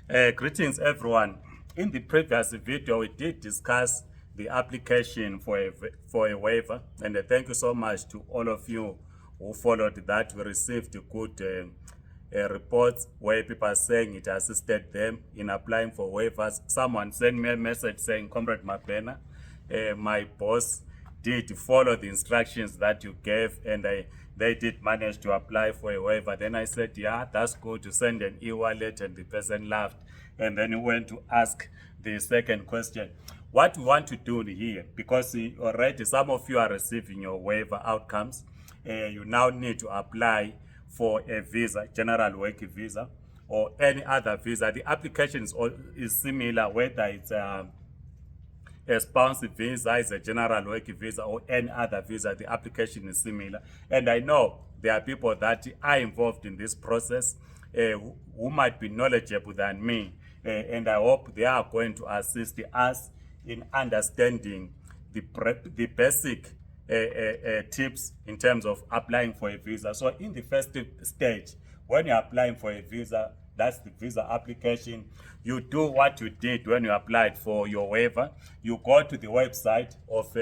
Greetings everyone. In the previous video, we did discuss the application for a waiver, and thank you so much to all of you who followed that. We received good reports where people are saying it assisted them in applying for waivers. Someone sent me a message saying, Comrade Mabena, my boss did follow the instructions that you gave, and they did manage to apply for a waiver. Then I said, yeah, that's good, to send an e-wallet, and the person laughed. And then he went to ask the second question. What we want to do here, because already some of you are receiving your waiver outcomes, you now need to apply for a visa, general work visa, or any other visa. The application is similar, whether it's a spouse visa, is a general work visa, or any other visa. The application is similar. And I know there are people that are involved in this process who might be knowledgeable than me, and I hope they are going to assist us in understanding the basic tips in terms of applying for a visa. So in the first stage, when you're applying for a visa, that's the visa application, you do what you did when you applied for your waiver. You go to the website of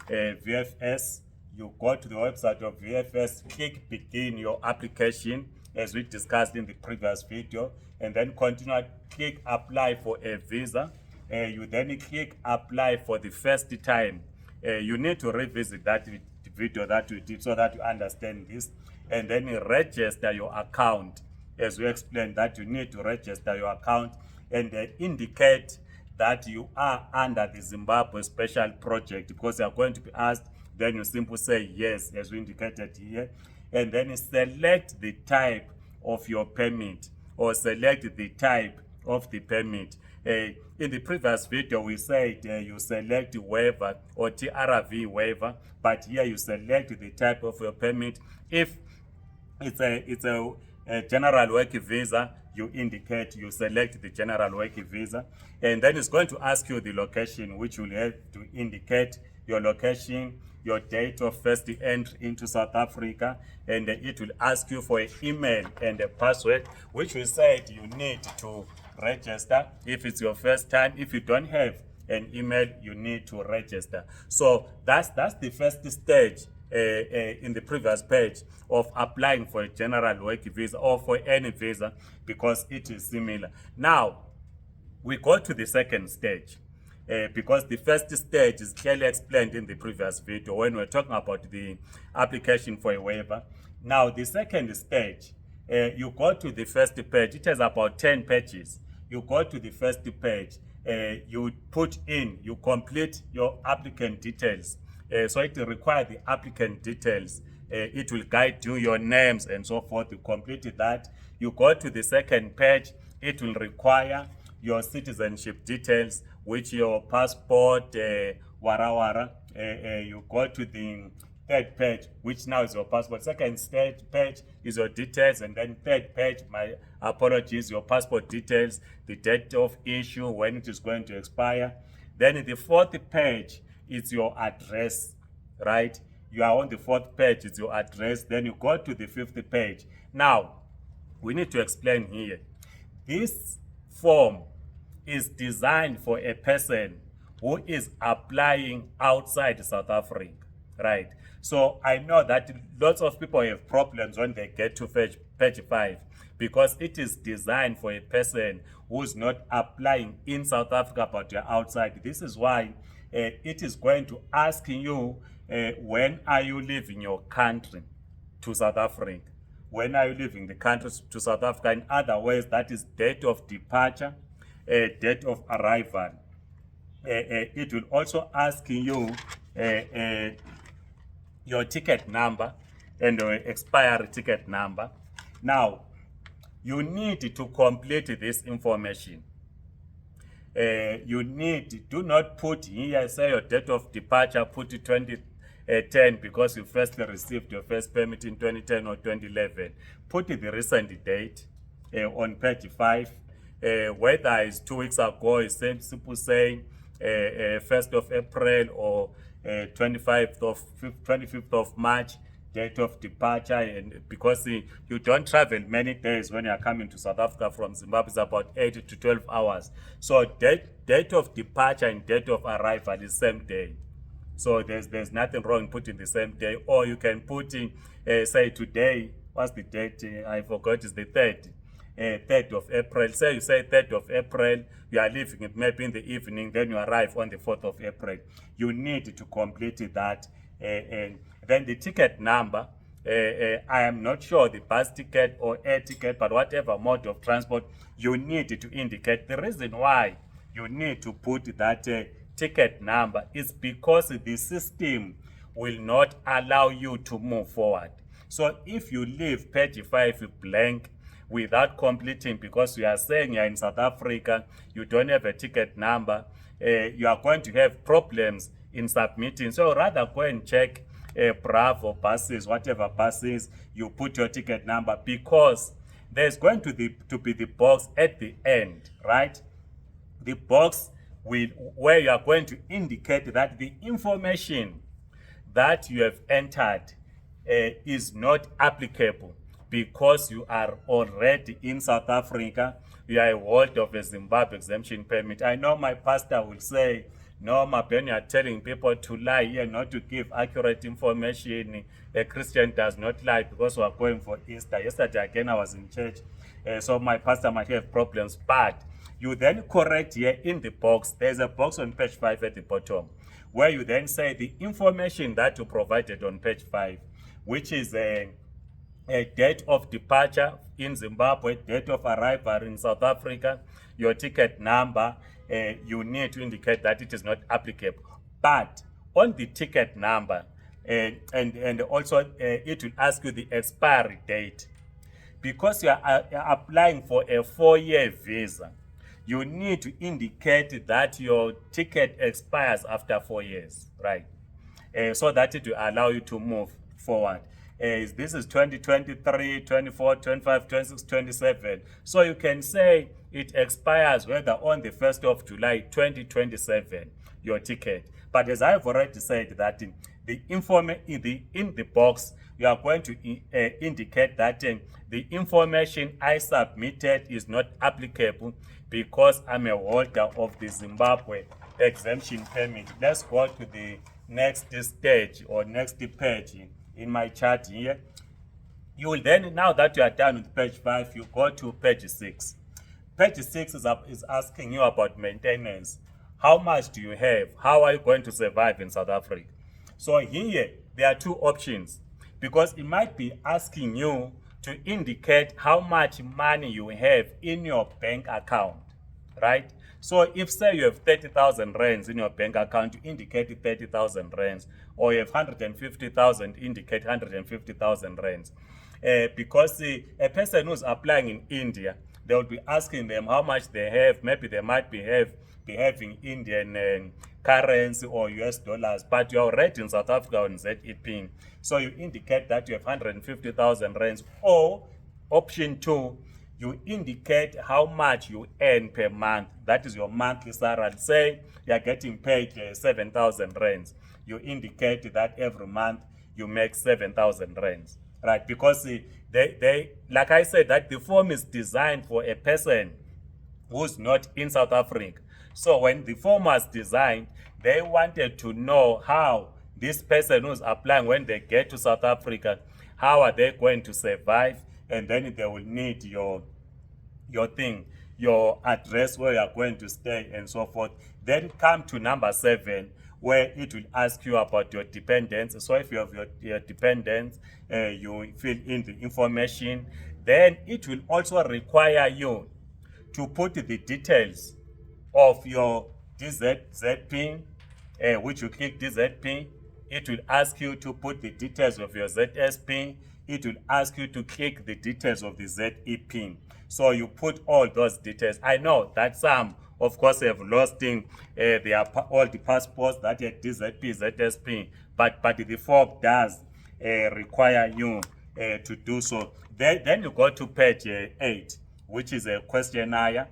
VFS, you go to the website of VFS, click begin your application as we discussed in the previous video, and then continue, click apply for a visa. You then click apply for the first time. You need to revisit that video that we did so that you understand this, and then register your account. As we explained, that you need to register your account and indicate that you are under the Zimbabwe Special Project, because you are going to be asked. Then you simply say yes, as we indicated here, and then select the type of your permit, or select the type of the permit. In the previous video, we said you select waiver or TRV waiver, but here you select the type of your permit. If it's a general work visa, you indicate, you select the general work visa, and then it's going to ask you the location, which you'll have to indicate your location, your date of first entry into South Africa, and it will ask you for an email and a password, which we said you need to register if it's your first time. If you don't have an email, you need to register. So that's the first stage in the previous page of applying for a general work visa or for any visa, because it is similar. Now we go to the second stage, because the first stage is clearly explained in the previous video when we're talking about the application for a waiver. Now the second stage, you go to the first page. It has about 10 pages. You go to the first page, you put in, you complete your applicant details. So it will require the applicant details. It will guide you, your names and so forth. You complete that. You go to the second page. It will require your citizenship details, which your passport, wara. You go to the third page, which now is your passport. Second stage page is your details, and then third page, my apologies, your passport details, the date of issue, when it is going to expire. Then in the fourth page, it's your address, right? You are on the fourth page, it's your address. Then you go to the fifth page. Now, we need to explain here. This form is designed for a person who is applying outside South Africa, right? So I know that lots of people have problems when they get to page 5, because it is designed for a person who is not applying in South Africa but you're outside. This is why it is going to ask you, when are you leaving your country to South Africa? When are you leaving the country to South Africa? In other words, that is date of departure, date of arrival. It will also ask you your ticket number and your expiry ticket number. Now, you need to complete this information. Do not put here, say your date of departure, put it 2010 because you first received your first permit in 2010 or 2011. Put the recent date on page 5. Whether it's 2 weeks ago, it's simple saying 1st of April or 25th of March, date of departure, and because you don't travel many days when you are coming to South Africa from Zimbabwe, it's about 8 to 12 hours. So date of departure and date of arrival is same day. So there's nothing wrong in putting the same day, or you can put in, say today, what's the date? I forgot, it's the 3rd. 3rd of April. Say you say 3rd of April, you are leaving it maybe in the evening, then you arrive on the 4th of April. You need to complete that. And then the ticket number, I am not sure the bus ticket or air ticket, but whatever mode of transport, you need to indicate. The reason why you need to put that ticket number is because the system will not allow you to move forward. So if you leave page 5 blank without completing, because you are saying you're in South Africa, you don't have a ticket number, you are going to have problems in submitting. So rather go and check Bravo buses, whatever buses, you put your ticket number, because there's going to be the box at the end, right? The box where you are going to indicate that the information that you have entered is not applicable because you are already in South Africa. You are a holder of a Zimbabwe exemption permit. I know my pastor will say, no, my Ben, you are telling people to lie here, not to give accurate information. A Christian does not lie because we are going for Easter. Yesterday again I was in church, so my pastor might have problems, but you then correct here in the box. There's a box on page 5 at the bottom where you then say the information that you provided on page 5, which is a date of departure in Zimbabwe, date of arrival in South Africa, your ticket number, you need to indicate that it is not applicable. But on the ticket number, and also it will ask you the expiry date. Because you are applying for a 4-year visa, you need to indicate that your ticket expires after 4 years, right? So that it will allow you to move forward. This is 2023, 24, 25, 26, 27. So you can say it expires whether on the 1st of July 2027, your ticket. But as I've already said, that in the box, you are going to indicate that the information I submitted is not applicable because I'm a holder of the Zimbabwe exemption permit. Let's go to the next stage or next page in my chart here. You will then, now that you are done with page 5, you go to page 6. Page 6 is asking you about maintenance. How much do you have? How are you going to survive in South Africa? So here, there are 2 options, because it might be asking you to indicate how much money you have in your bank account, right? So if, say, you have 30,000 rands in your bank account, you indicate 30,000 rands, or you have 150,000, indicate 150,000 rands. Because a person who's applying in India, they will be asking them how much they have. Maybe they might be having Indian currency or US dollars, but you're already in South Africa on ZEP. So you indicate that you have 150,000 rands, or option 2, you indicate how much you earn per month. That is your monthly salary. Say you are getting paid 7,000 rands. You indicate that every month you make 7,000 rands, right? Because they, like I said, that the form is designed for a person who's not in South Africa. So when the form was designed, they wanted to know how this person who's applying, when they get to South Africa, how are they going to survive? And then they will need your address, where you are going to stay, and so forth. Then come to number 7, where it will ask you about your dependents. So if you have your dependents, you fill in the information. Then it will also require you to put the details of your ZEP, which you click ZEP. It will ask you to put the details of your ZSP. It will ask you to click the details of the ZEP. So you put all those details. I know that some, of course, have lost in all the passports that are ZEP, ZSP, but the form does require you to do so. Then you go to page 8, which is a questionnaire.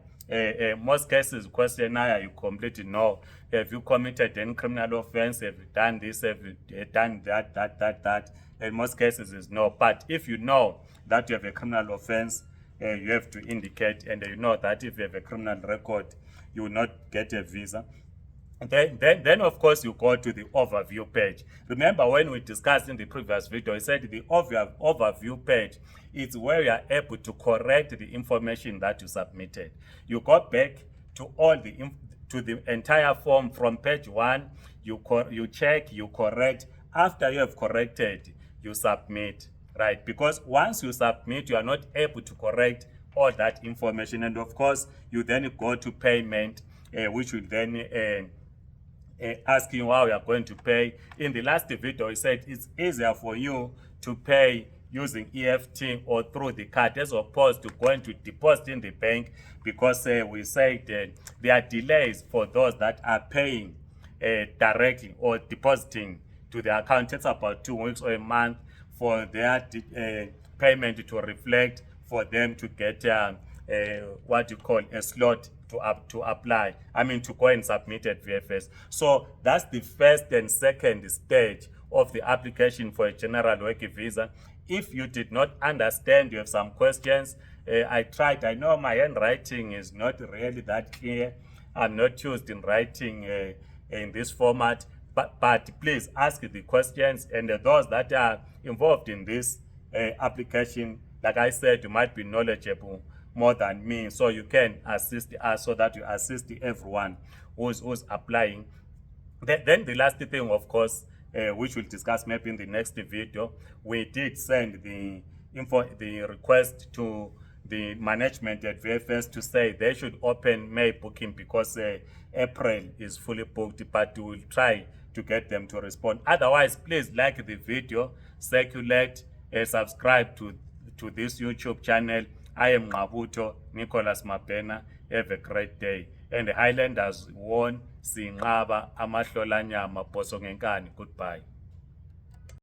most cases, questionnaire, you complete no. Have you committed any criminal offense? Have you done this? Have you done that? In most cases, is no. But if you know that you have a criminal offense, you have to indicate, and you know that if you have a criminal record, you will not get a visa. Then of course you go to the overview page. Remember when we discussed in the previous video, I said the overview page is where you are able to correct the information that you submitted. You go back to all the entire form from page 1. You check, you correct. After you have corrected, you submit, right? Because once you submit, you are not able to correct all that information, and of course you then go to payment, which will then asking how you are going to pay. In the last video, I said it's easier for you to pay using EFT or through the card as opposed to going to deposit in the bank, because we said there are delays for those that are paying directly or depositing to the account. It's about 2 weeks or a month for their payment to reflect, for them to get what you call a slot to apply. I mean, to go and submit at VFS. So that's the first and second stage of the application for a general work visa. If you did not understand, you have some questions, I tried. I know my handwriting is not really that clear. I'm not used in writing in this format, but please ask the questions, and those that are involved in this application, like I said, you might be knowledgeable more than me, so you can assist us, so that you assist everyone who's applying. Then the last thing, of course, which we'll discuss maybe in the next video, we did send the request to the management at VFS to say they should open May booking, because April is fully booked, but we will try to get them to respond. Otherwise, please like the video, circulate, subscribe to this YouTube channel. I am Mabuto Nicholas Mapena. Have a great day. And the Highlanders won Singaba Amahlolanyama Bosongenkani. Goodbye.